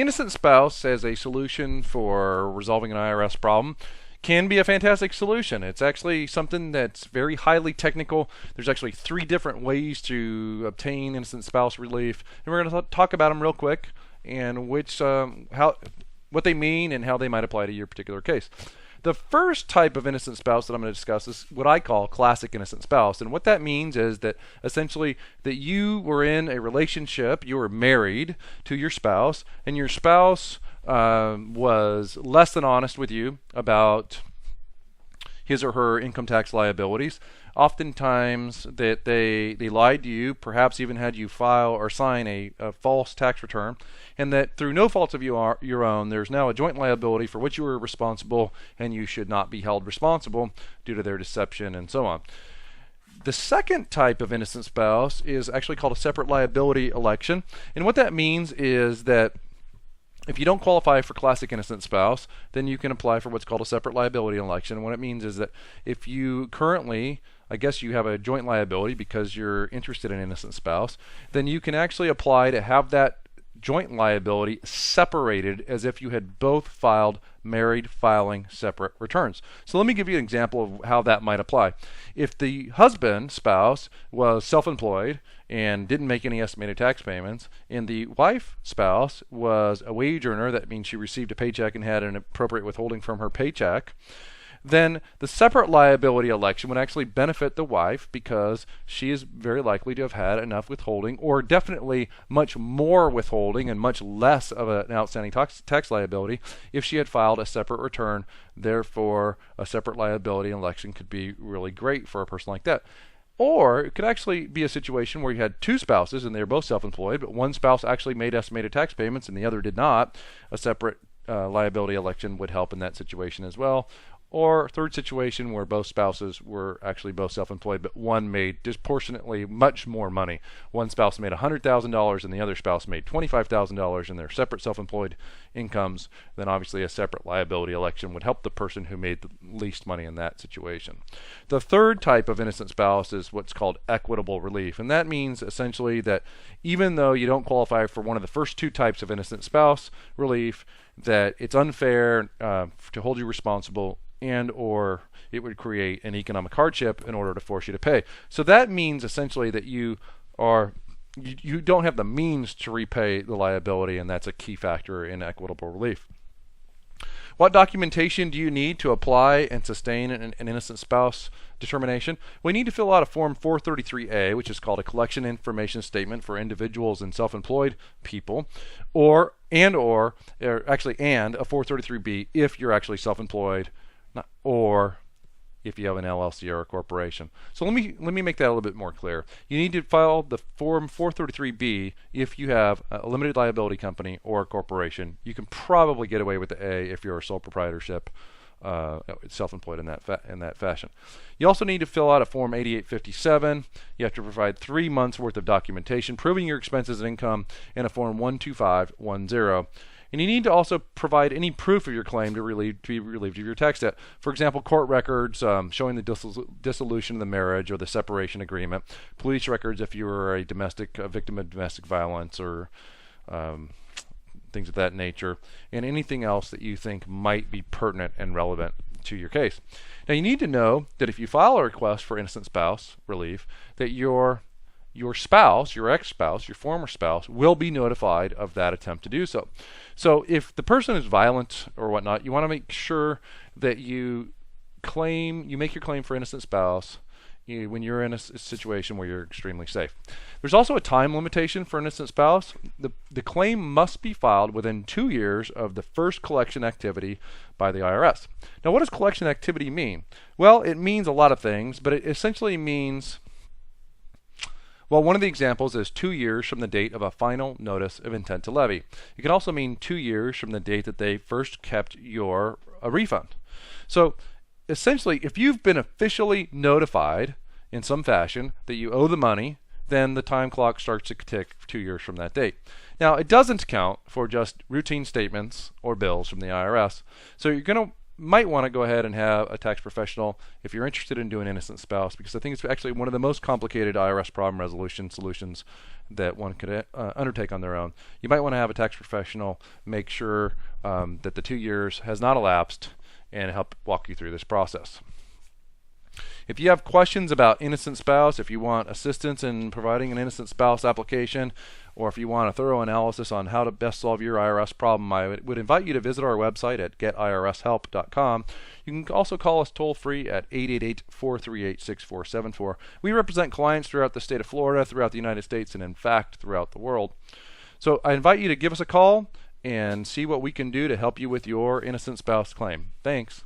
innocent spouse as a solution for resolving an IRS problem can be a fantastic solution. It's actually something that's very highly technical. There's actually 3 different ways to obtain innocent spouse relief, and we're going to talk about them real quick and what they mean and how they might apply to your particular case. The first type of innocent spouse that I'm going to discuss is what I call classic innocent spouse. And what that means is that essentially that you were in a relationship, you were married to your spouse, and your spouse was less than honest with you about his or her income tax liabilities. Oftentimes that they lied to you, perhaps even had you file or sign a false tax return, and that through no fault of your own, there's now a joint liability for which you were responsible, and you should not be held responsible due to their deception and so on. The second type of innocent spouse is actually called a separate liability election, and what that means is that if you don't qualify for classic innocent spouse, then you can apply for what's called a separate liability election. And what it means is that if you currently, I guess you have a joint liability because you're interested in innocent spouse, then you can actually apply to have that joint liability separated as if you had both filed married filing separate returns. So let me give you an example of how that might apply. If the husband, spouse, was self-employed and didn't make any estimated tax payments, and the wife, spouse, was a wage earner, that means she received a paycheck and had an appropriate withholding from her paycheck, then the separate liability election would actually benefit the wife because she is very likely to have had enough withholding, or definitely much more withholding and much less of an outstanding tax liability if she had filed a separate return. Therefore, a separate liability election could be really great for a person like that. Or it could actually be a situation where you had 2 spouses and they were both self-employed, but one spouse actually made estimated tax payments and the other did not. A separate liability election would help in that situation as well. Or third situation where both spouses were actually both self-employed, but one made disproportionately much more money. One spouse made $100,000 and the other spouse made $25,000 in their separate self-employed incomes. Then obviously a separate liability election would help the person who made the least money in that situation. The third type of innocent spouse is what's called equitable relief. And that means essentially that even though you don't qualify for one of the first 2 types of innocent spouse relief, that it's unfair to hold you responsible, and or it would create an economic hardship in order to force you to pay. So that means essentially that you don't have the means to repay the liability, and that's a key factor in equitable relief. What documentation do you need to apply and sustain an innocent spouse determination? We need to fill out a Form 433A, which is called a collection information statement for individuals and self-employed people, and a 433B if you're actually self-employed, or if you have an LLC or a corporation. So let me make that a little bit more clear. You need to file the Form 433B if you have a limited liability company or a corporation. You can probably get away with the A if you're a sole proprietorship, self-employed in that fashion. You also need to fill out a Form 8857. You have to provide 3 months worth of documentation proving your expenses and income in a Form 12510. And you need to also provide any proof of your claim to be relieved of your tax debt. For example, court records showing the dissolution of the marriage or the separation agreement, police records if you were a victim of domestic violence or things of that nature, and anything else that you think might be pertinent and relevant to your case. Now, you need to know that if you file a request for innocent spouse relief, that your spouse, your ex-spouse, your former spouse, will be notified of that attempt to do so. So if the person is violent or whatnot, you want to make sure that you make your claim for innocent spouse when you're in a situation where you're extremely safe. There's also a time limitation for innocent spouse. The claim must be filed within 2 years of the first collection activity by the IRS. Now, what does collection activity mean? Well, it means a lot of things, but it essentially means, well, one of the examples is 2 years from the date of a final notice of intent to levy. It can also mean 2 years from the date that they first kept a refund. So essentially, if you've been officially notified in some fashion that you owe the money, then the time clock starts to tick 2 years from that date. Now, it doesn't count for just routine statements or bills from the IRS. So you're going to might want to go ahead and have a tax professional if you're interested in doing innocent spouse, because I think it's actually one of the most complicated IRS problem resolution solutions that one could undertake on their own. You might want to have a tax professional make sure that the 2 years has not elapsed and help walk you through this process. If you have questions about innocent spouse, if you want assistance in providing an innocent spouse application, or if you want a thorough analysis on how to best solve your IRS problem, I would invite you to visit our website at getirshelp.com. You can also call us toll free at 888-438-6474. We represent clients throughout the state of Florida, throughout the United States, and in fact throughout the world. So I invite you to give us a call and see what we can do to help you with your innocent spouse claim. Thanks.